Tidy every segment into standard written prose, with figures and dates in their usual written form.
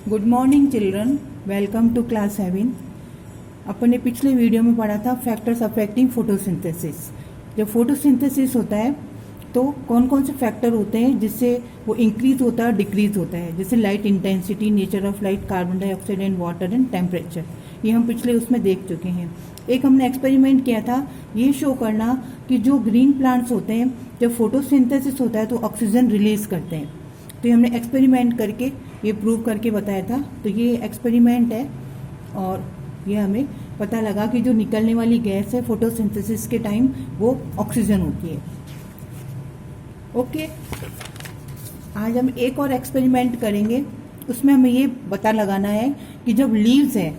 Good morning children, welcome to class 7। अपन ने पिछले वीडियो में पढ़ा था फैक्टर्स अफेक्टिंग फोटोसिंथेसिस। जब फोटोसिंथेसिस होता है तो कौन कौन से फैक्टर होते हैं जिससे वो इंक्रीज होता है डिक्रीज होता है, जैसे light intensity, nature of light, carbon dioxide and water and temperature. ये हम पिछले उसमें देख चुके हैं। एक हमने एक्सपेरिमेंट किया था ये शो करना कि जो ग्रीन प्लांट्स होते हैं जब फोटोसिंथेसिस होता है तो ऑक्सीजन रिलीज करते हैं। तो ये हमने एक्सपेरिमेंट करके ये प्रूव करके बताया था। तो ये एक्सपेरिमेंट है और ये हमें पता लगा कि जो निकलने वाली गैस है फोटोसिंथेसिस के टाइम वो ऑक्सीजन होती है। ओके, आज हम एक और एक्सपेरिमेंट करेंगे। उसमें हमें ये पता लगाना है कि जब लीव्स है,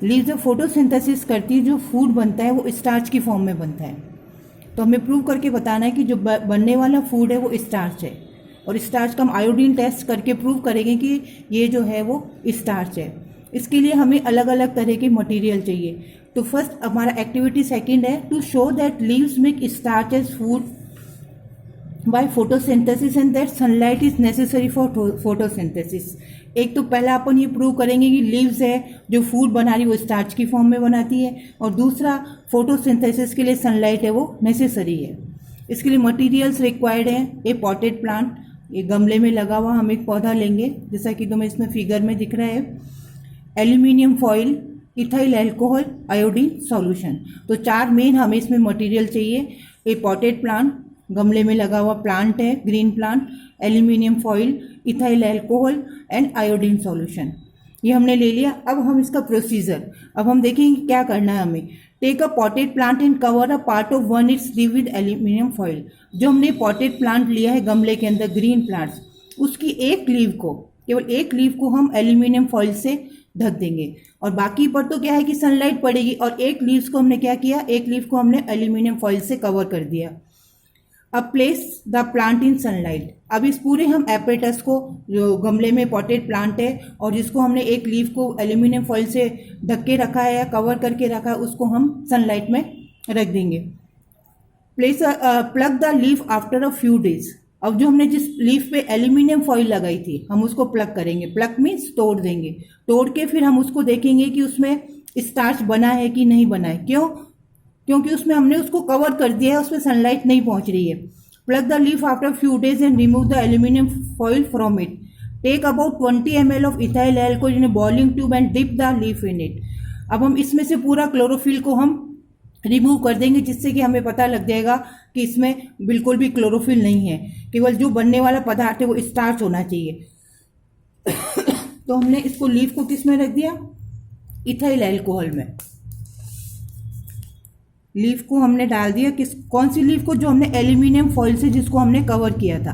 लीव्स जब फोटोसिंथेसिस करती है जो फूड बनता है वो स्टार्च की फॉर्म में बनता है। तो हमें प्रूव करके बताना है कि जो बनने वाला फूड है वो स्टार्च है, और स्टार्च का हम आयोडीन टेस्ट करके प्रूव करेंगे कि ये जो है वो स्टार्च है। इसके लिए हमें अलग अलग तरह के मटेरियल चाहिए। तो फर्स्ट हमारा एक्टिविटी सेकंड है to show that leaves make starch as food by photosynthesis and that sunlight is necessary for photosynthesis. एक तो पहला अपन ये प्रूव करेंगे कि लीव्स है जो फूड बना रही है वो स्टार्च की फॉर्म में बनाती है, और दूसरा फोटोसिंथेसिस के लिए सनलाइट है वो नेसेसरी है। इसके लिए मटेरियल्स रिक्वायर्ड हैं ए पॉटेड प्लांट, ये गमले में लगा हुआ हम एक पौधा लेंगे जैसा कि तुम्हें इसमें फिगर में दिख रहा है, aluminium foil, ethyl alcohol, iodine solution. तो चार मेन हमें इसमें मटेरियल चाहिए। ए पॉटेड प्लांट, गमले में लगा हुआ प्लांट है green plant, aluminium foil, ethyl alcohol and iodine solution. ये हमने ले लिया। अब हम इसका प्रोसीजर अब हम देखेंगे क्या करना है हमें। Take a potted plant and cover a part of one its leave with aluminium foil. जो हमने पॉटेड प्लांट लिया है गमले के अंदर ग्रीन प्लांट्स, उसकी एक लीव को, केवल एक लीव को हम एल्यूमिनियम फॉइल से ढक देंगे, और बाकी पर तो क्या है कि सनलाइट पड़ेगी, और एक लीव्स को हमने क्या किया, एक लीव को हमने एल्यूमिनियम फॉइल से कवर कर दिया। अब place the plant in sunlight. अब इस पूरे हम एपरेटस को, जो गमले में पॉटेड प्लांट है और जिसको हमने एक लीव को एल्यूमिनियम फॉइल से ढक के रखा है या कवर करके रखा है, उसको हम सनलाइट में रख देंगे। Place plug the leaf after a few days. अब जो हमने जिस लीफ पे एल्यूमिनियम फॉइल लगाई थी हम उसको प्लग करेंगे। प्लग मीन्स तोड़ देंगे। तोड़ के फिर हम उसको देखेंगे कि उसमें स्टार्च बना है कि नहीं बना है। क्यों? क्योंकि उसमें हमने उसको कवर कर दिया है, उसमें सनलाइट नहीं पहुंच रही है। Plug the leaf after few days and remove the aluminium foil from it. Take about 20 ml of ethyl alcohol in boiling tube and dip the leaf in it. अब हम इसमें से पूरा क्लोरोफिल को हम रिमूव कर देंगे, जिससे कि हमें पता लग जाएगा कि इसमें बिल्कुल भी क्लोरोफिल नहीं है, केवल जो बनने वाला पदार्थ है वो स्टार्च होना चाहिए। तो हमने इसको लीफ को किस में रख दिया, इथाइल अल्कोहल में। लीफ को हमने डाल दिया, कौन सी लीफ को, जो हमने एल्यूमिनियम फॉइल से जिसको हमने कवर किया था,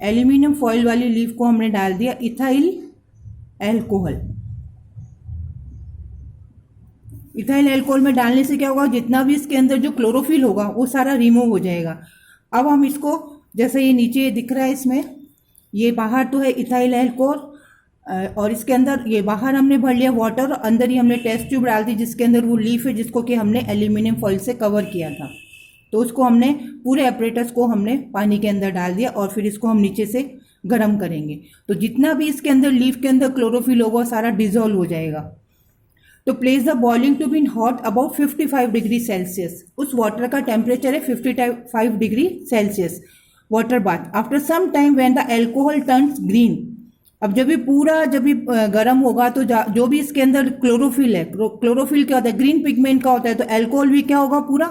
एल्यूमिनियम फॉइल वाली लीफ को हमने डाल दिया इथाइल अल्कोहल। इथाइल अल्कोहल में डालने से क्या होगा, जितना भी इसके अंदर जो क्लोरोफिल होगा वो सारा रिमूव हो जाएगा। अब हम इसको, जैसे ये नीचे दिख रहा है इसमें, ये बाहर तो है इथाइल अल्कोहल और इसके अंदर ये बाहर हमने भर लिया वाटर, और अंदर ही हमने टेस्ट ट्यूब डाल दी जिसके अंदर वो लीफ है जिसको कि हमने एल्यूमिनियम फॉइल से कवर किया था। तो उसको हमने पूरे एपरेटस को हमने पानी के अंदर डाल दिया और फिर इसको हम नीचे से गर्म करेंगे। तो जितना भी इसके अंदर लीफ के अंदर क्लोरोफिल होगा सारा डिजोल्व हो जाएगा। तो place the boiling tube in hot about 55 degree Celsius. उस वाटर का टेम्परेचर है 55 degree Celsius, water bath. After some time when the alcohol turns green. अब जब भी गर्म होगा तो जो भी इसके अंदर क्लोरोफिल है, क्लोरोफिल क्या होता है, ग्रीन पिगमेंट का होता है, तो अल्कोहल भी क्या होगा, पूरा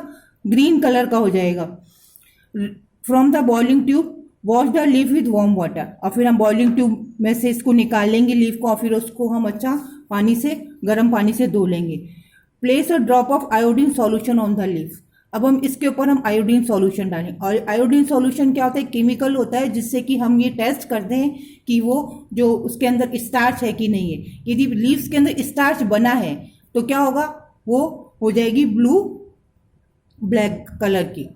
ग्रीन कलर का हो जाएगा। From the boiling tube wash the leaf with warm water. और फिर हम बॉइलिंग ट्यूब में से इसको निकाल लेंगे लीफ को, और फिर उसको हम अच्छा पानी से, गर्म पानी से धो लेंगे। Place a drop of iodine solution on the leaf. अब हम इसके ऊपर हम आयोडीन सॉल्यूशन डालें, और आयोडीन सॉल्यूशन क्या होता है, केमिकल होता है जिससे कि हम ये टेस्ट करते हैं कि वो जो उसके अंदर स्टार्च है कि नहीं है। यदि लीव्स के अंदर स्टार्च बना है तो क्या होगा, वो हो जाएगी ब्लू ब्लैक कलर की,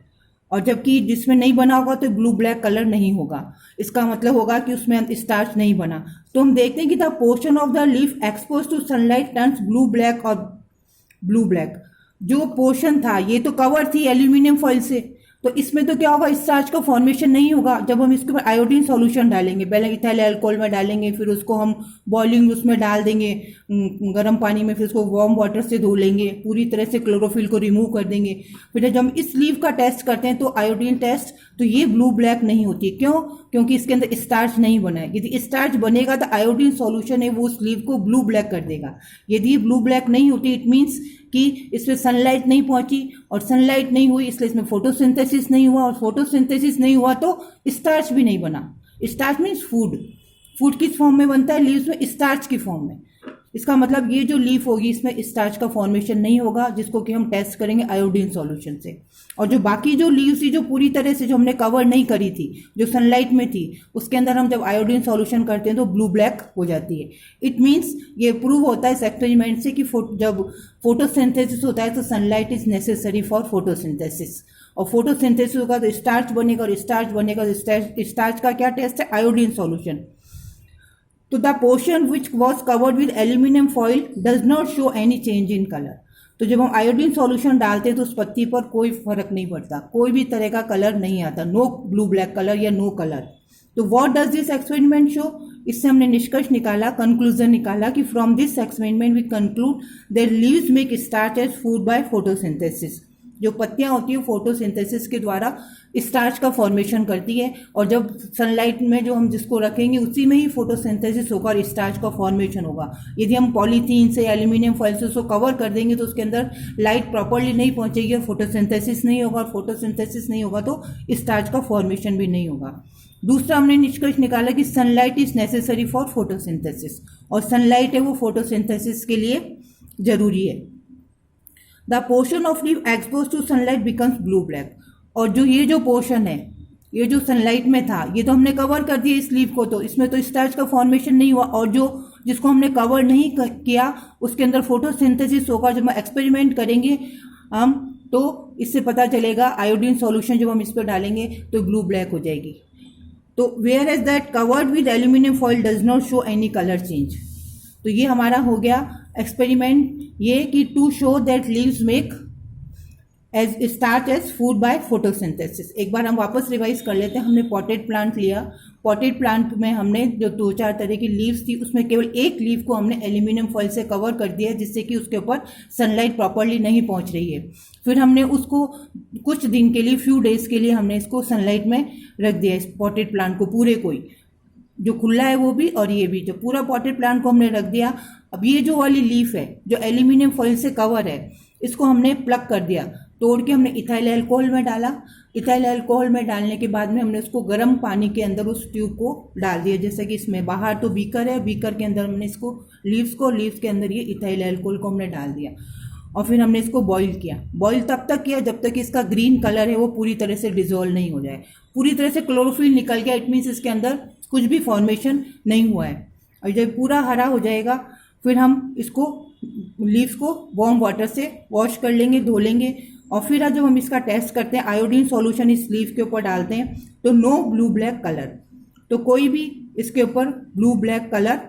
और जबकि जिसमें नहीं बना होगा तो ब्लू ब्लैक कलर नहीं होगा। इसका मतलब होगा कि उसमें स्टार्च नहीं बना। तो हम देखते हैं कि the portion of the leaf expose to sunlight turns blue black और ब्लू ब्लैक। जो पोर्शन था, ये तो कवर थी एल्यूमिनियम फॉइल से, तो इसमें तो क्या होगा, स्टार्च का फॉर्मेशन नहीं होगा। जब हम इसके ऊपर आयोडीन सॉल्यूशन डालेंगे, पहले इथाइल अल्कोहल में डालेंगे, फिर उसको हम बॉइलिंग उसमें डाल देंगे गर्म पानी में, फिर उसको वार्म वाटर से धो लेंगे, पूरी तरह से क्लोरोफिल को रिमूव कर देंगे। फिर जब हम इस लीव का टेस्ट करते हैं तो आयोडीन टेस्ट, तो ये ब्लू ब्लैक नहीं होती। क्यों? क्योंकि इसके अंदर स्टार्च नहीं बना है। यदि स्टार्च बनेगा तो आयोडीन सॉल्यूशन है वो उस लीव को ब्लू ब्लैक कर देगा। यदि ये ब्लू ब्लैक नहीं होती, इट मीन्स कि इसमें सनलाइट नहीं पहुंची, और सनलाइट नहीं हुई इसलिए इसमें फोटोसिंथेसिस नहीं हुआ, और फोटोसिंथेसिस नहीं हुआ तो स्टार्च भी नहीं बना। Starch means food. फूड किस फॉर्म में बनता है? लीव्स में स्टार्च की फॉर्म में। इसका मतलब ये जो लीफ होगी इसमें स्टार्च का फॉर्मेशन नहीं होगा, जिसको कि हम टेस्ट करेंगे आयोडीन सॉल्यूशन से। और जो बाकी जो लीव्स थी जो पूरी तरह से जो हमने कवर नहीं करी थी, जो सनलाइट में थी, उसके अंदर हम जब आयोडीन सॉल्यूशन करते हैं तो ब्लू ब्लैक हो जाती है। इट मीन्स ये प्रूव होता है इस एक्सपेरिमेंट से कि जब फोटोसिंथेसिस होता है तो sunlight is necessary for photosynthesis, और फोटोसिंथेसिस होगा तो स्टार्च बनेगा, और स्टार्च बनेगा तो स्टार्च का क्या टेस्ट है? Iodine solution. तो the portion which was covered with aluminium foil does not show any change in colour. तो जब हम आयोडीन सॉल्यूशन डालते हैं तो उस पत्ती पर कोई फर्क नहीं पड़ता, कोई भी तरह का कलर नहीं आता, नो ब्लू ब्लैक कलर या नो कलर। तो what does this experiment show? इससे हमने निष्कर्ष निकाला, कंक्लूजन निकाला कि from this experiment we conclude that leaves make starch as food by photosynthesis. जो पत्तियां होती है फोटोसिंथेसिस के द्वारा स्टार्च का फॉर्मेशन करती है, और जब सनलाइट में जो हम जिसको रखेंगे उसी में ही फोटोसिंथेसिस होगा और स्टार्च का फॉर्मेशन होगा। यदि हम पॉलीथीन से, एल्यूमिनियम फॉइल से उसको कवर कर देंगे तो उसके अंदर लाइट प्रॉपरली नहीं पहुंचेगी और फोटोसिंथेसिस नहीं होगा, और फोटोसिंथेसिस नहीं होगा तो स्टार्च का फॉर्मेशन भी नहीं होगा। दूसरा हमने निष्कर्ष निकाला कि sunlight is necessary for photosynthesis, और सनलाइट है वो फोटोसिंथेसिस के लिए जरूरी है। The portion of leave expose to sunlight becomes blue black. और जो ये जो पोर्शन है, ये जो सनलाइट में था, ये तो हमने कवर कर दिया इस लीव को, तो इसमें तो स्टार्च का फॉर्मेशन नहीं हुआ, और जो जिसको हमने कवर नहीं किया उसके अंदर फोटोसिंथेसिस होगा। जब हम एक्सपेरिमेंट करेंगे हम तो इससे पता चलेगा, आयोडीन सॉल्यूशन जब हम इस पर डालेंगे तो ब्लू ब्लैक हो जाएगी। तो whereas that covered with aluminium foil does not show any colour change. तो ये हमारा हो गया एक्सपेरिमेंट, ये कि to show that leaves make as starch as food by photosynthesis. एक बार हम वापस रिवाइज कर लेते हैं। हमने पॉटेड प्लांट लिया, पॉटेड प्लांट में हमने जो 2-4 तरह की लीव्स थी उसमें केवल एक लीव को हमने एल्यूमिनियम फॉइल से कवर कर दिया जिससे कि उसके ऊपर सनलाइट प्रॉपरली नहीं पहुंच रही है। फिर हमने उसको कुछ दिन के लिए, फ्यू डेज के लिए हमने इसको सनलाइट में रख दिया, इस पॉटेड प्लांट को पूरे को ही, जो खुला है वो भी और ये भी, जो पूरा पॉटेड प्लांट को हमने रख दिया। अब ये जो वाली लीफ है जो एल्यूमिनियम फॉइल से कवर है, इसको हमने प्लग कर दिया, तोड़ के हमने इथाइल अल्कोहल में डाला। इथाइल अल्कोहल में डालने के बाद में हमने उसको गर्म पानी के अंदर उस ट्यूब को डाल दिया, जैसे कि इसमें बाहर तो बीकर है, बीकर के अंदर हमने इसको लीव्स के अंदर ये इथाइल अल्कोहल को हमने डाल दिया, और फिर हमने इसको बॉईल किया। बॉईल तब तक किया जब तक कि इसका ग्रीन कलर है वो पूरी तरह से डिजोल्व नहीं हो जाए, पूरी तरह से क्लोरोफिल निकल गया। इट मीन्स इसके अंदर कुछ भी फॉर्मेशन नहीं हुआ है। और जब पूरा हरा हो जाएगा फिर हम इसको लीव्स को वार्म वाटर से वॉश कर लेंगे, धो लेंगे, और फिर जब हम इसका टेस्ट करते हैं, आयोडीन सॉल्यूशन इस लीव के ऊपर डालते हैं तो नो ब्लू ब्लैक कलर, तो कोई भी इसके ऊपर ब्लू ब्लैक कलर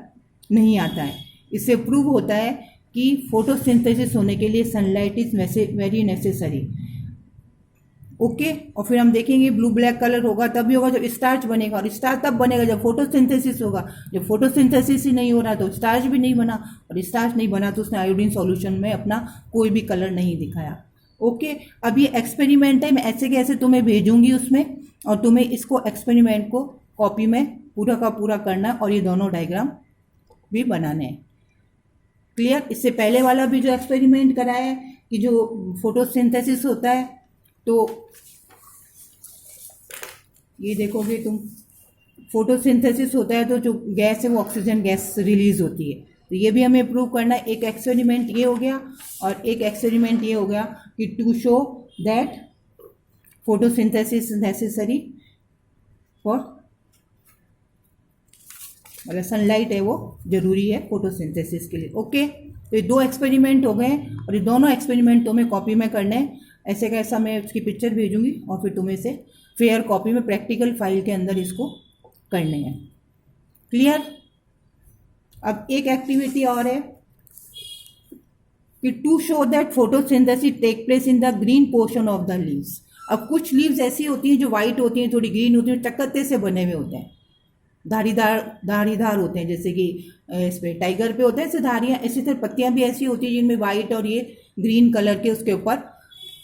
नहीं आता है। इससे प्रूव होता है कि फोटोसिंथेसिस होने के लिए sunlight is very necessary. Okay, और फिर हम देखेंगे ब्लू ब्लैक कलर होगा तभी होगा जब स्टार्च बनेगा, और स्टार्च तब बनेगा जब फोटोसिंथेसिस होगा। जब फोटोसिंथेसिस ही नहीं हो रहा तो स्टार्च भी नहीं बना, और स्टार्च नहीं बना तो उसने आयोडीन सॉल्यूशन में अपना कोई भी कलर नहीं दिखाया। ओके, अब ये एक्सपेरिमेंट है, मैं ऐसे के ऐसे तुम्हें भेजूंगी उसमें, और तुम्हें इसको एक्सपेरिमेंट को कॉपी में पूरा का पूरा करना और ये दोनों डायग्राम भी बनाने हैं। क्लियर? इससे पहले वाला भी जो एक्सपेरिमेंट कराया है कि जो फोटोसिंथेसिस होता है, तो ये देखोगे तुम, फोटोसिंथेसिस होता है तो जो गैस है वो ऑक्सीजन गैस रिलीज होती है। तो ये भी हमें प्रूव करना है। एक एक्सपेरिमेंट ये हो गया और एक एक्सपेरिमेंट ये हो गया कि to show that photosynthesis necessary for, मतलब सनलाइट है वो जरूरी है फोटोसिंथेसिस के लिए। ओके, तो ये 2 एक्सपेरिमेंट हो गए और ये दोनों एक्सपेरिमेंट तुम्हें कॉपी में करने हैं। ऐसे कैसा मैं उसकी पिक्चर भेजूंगी और फिर तुम्हें से फेयर कॉपी में प्रैक्टिकल फाइल के अंदर इसको करने हैं। क्लियर? अब एक एक्टिविटी और है कि to show that photosynthesis take place in the green portion of the leaves. अब कुछ लीव्स ऐसी होती हैं जो वाइट होती हैं, थोड़ी ग्रीन होती हैं, चक्कते से बने हुए होते हैं, धारीदार होते हैं, जैसे कि इस पे टाइगर पे होते हैं ऐसे धारियाँ। इसी तरह पत्तियाँ भी ऐसी होती हैं जिनमें वाइट और ये ग्रीन कलर के उसके ऊपर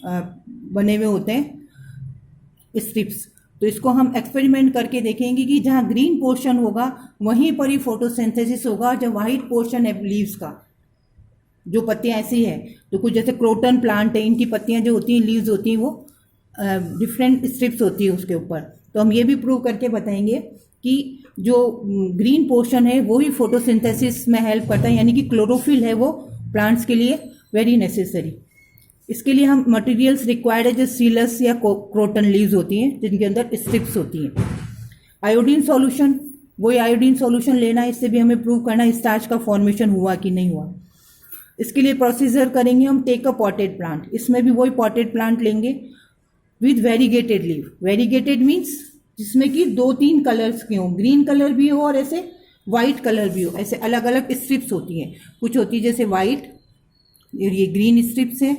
बने हुए होते हैं स्ट्रिप्स। तो इसको हम एक्सपेरिमेंट करके देखेंगे कि जहाँ ग्रीन पोर्शन होगा वहीं पर ही फोटोसिंथेसिस होगा, जो वाइट पोर्शन है लीव्स का, जो पत्तियाँ ऐसी है, तो कुछ जैसे क्रोटन प्लांट है, इनकी पत्तियाँ जो होती हैं, लीव्स होती हैं, वो डिफरेंट स्ट्रिप्स होती है उसके ऊपर। तो हम ये भी प्रूव करके बताएंगे कि जो ग्रीन पोर्शन है वो ही फोटोसिंथेसिस में हेल्प करता है, यानी कि क्लोरोफिल है वो प्लांट्स के लिए वेरी नेसेसरी। इसके लिए हम मटेरियल्स रिक्वायर्ड है जो सीलस या क्रोटन लीव्स होती हैं जिनके अंदर स्ट्रिप्स होती हैं। आयोडीन सॉल्यूशन, वही आयोडीन सॉल्यूशन लेना है, इससे भी हमें प्रूव करना है स्टार्च का फॉर्मेशन हुआ कि नहीं हुआ। इसके लिए प्रोसीजर करेंगे हम, टेक अ पॉटेड प्लांट, इसमें भी वही पॉटेड प्लांट लेंगे with variegated leave. Variegated means जिसमें कि 2-3 कलर्स के हों, ग्रीन कलर भी हो और ऐसे वाइट कलर भी हो, ऐसे अलग अलग स्ट्रिप्स होती हैं। कुछ होती है जैसे वाइट, ये ग्रीन स्ट्रिप्स है,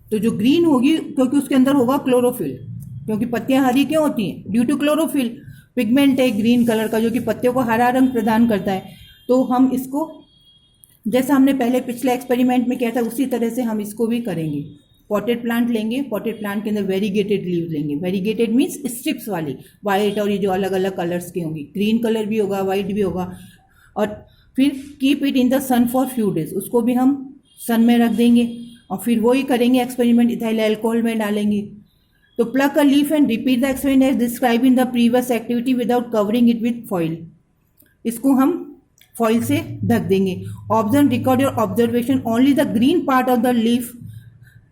तो जो ग्रीन होगी क्योंकि उसके अंदर होगा क्लोरोफिल, क्योंकि पत्तियां हरी क्यों होती हैं, ड्यू टू क्लोरोफिल, पिगमेंट है ग्रीन कलर का जो कि पत्तियों को हरा रंग प्रदान करता है। तो हम इसको जैसा हमने पहले पिछले एक्सपेरिमेंट में किया था उसी तरह से हम इसको भी करेंगे। पॉटेड प्लांट लेंगे, पॉटेड प्लांट के अंदर वेरीगेटेड लीव लेंगे। वेरीगेटेड मीन्स स्ट्रिप्स वाली, वाइट और ये जो अलग अलग कलर्स की होंगी, ग्रीन कलर भी होगा, वाइट भी होगा। और फिर keep it in the sun for few days, उसको भी हम सन में रख देंगे और फिर वही करेंगे एक्सपेरिमेंट, इथाइल अल्कोहल में डालेंगे। तो pluck a leaf and repeat the experiment as describe in the previous activity without covering it with foil, इसको हम फॉइल से ढक देंगे। Observe, record your observation, only the green part of the leaf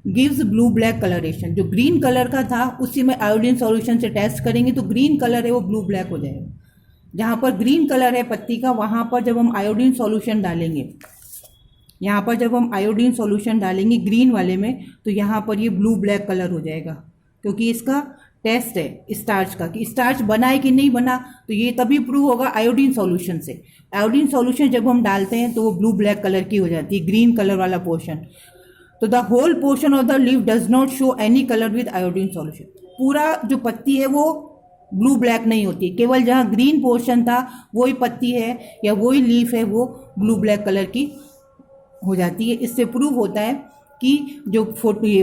gives blue black colouration, जो green colour का था उसी में आयोडीन सॉल्यूशन से टेस्ट करेंगे तो ग्रीन कलर है वो ब्लू ब्लैक हो जाएगा। जहाँ पर ग्रीन कलर है पत्ती का, वहाँ पर जब हम आयोडीन सॉल्यूशन डालेंगे, यहाँ पर जब हम आयोडीन सॉल्यूशन डालेंगे ग्रीन वाले में, तो यहाँ पर ये ब्लू ब्लैक कलर हो जाएगा, क्योंकि इसका टेस्ट है स्टार्च का कि स्टार्च बना है कि नहीं बना। तो ये तभी प्रूव होगा आयोडीन सॉल्यूशन से। आयोडीन सॉल्यूशन जब हम डालते हैं तो वो ब्लू ब्लैक कलर की हो जाती है, ग्रीन कलर वाला पोर्शन। तो the whole portion of the leaf does not show any colour with iodine solution, पूरा जो पत्ती है वो ब्लू ब्लैक नहीं होती, केवल जहाँ ग्रीन पोर्शन था वही पत्ती है या वही लीफ है वो ब्लू ब्लैक कलर की हो जाती है। इससे प्रूव होता है कि जो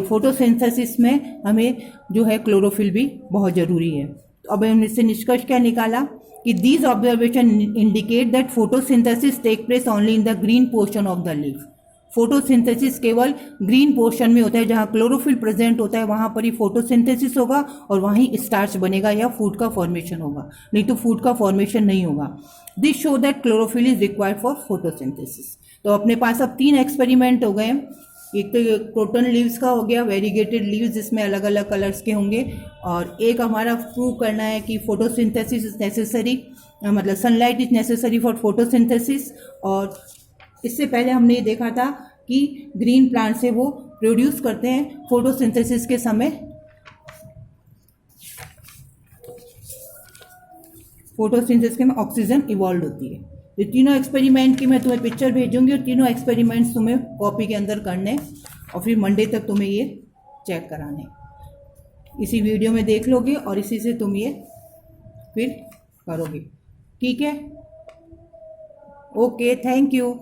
फोटोसिंथेसिस में हमें जो है क्लोरोफिल भी बहुत ज़रूरी है। तो अब हमने इससे निष्कर्ष क्या निकाला कि these observation indicate that photosynthesis take place only in the green portion of the leaf. Photosynthesis केवल ग्रीन पोर्शन में होता है, जहाँ क्लोरोफिल प्रेजेंट होता है वहाँ पर ही फोटोसिंथेसिस होगा और वहीं स्टार्च बनेगा या फूड का फॉर्मेशन होगा, नहीं तो फूड का फॉर्मेशन नहीं होगा। This show that chlorophyll is required for photosynthesis. तो अपने पास अब 3 एक्सपेरिमेंट हो गए। एक तो क्रोटन लीव्स का हो गया, वेरीगेटेड लीव्स जिसमें अलग अलग कलर्स के होंगे, और एक हमारा प्रूव करना है कि फोटोसिंथेसिस इज नेसेसरी, मतलब sunlight is necessary for photosynthesis. और इससे पहले हमने ये देखा था कि ग्रीन प्लांट्स है वो प्रोड्यूस करते हैं फोटोसिंथेसिस के समय, फोटोसिंथेसिस के में ऑक्सीजन इवॉल्व होती है। ये तीनों एक्सपेरिमेंट की मैं तुम्हें पिक्चर भेजूंगी और तीनों एक्सपेरिमेंट्स तुम्हें कॉपी के अंदर करने और फिर मंडे तक तुम्हें ये चेक कराने। इसी वीडियो में देख लोगे और इसी से तुम ये फिर करोगे, ठीक है? Okay, thank you.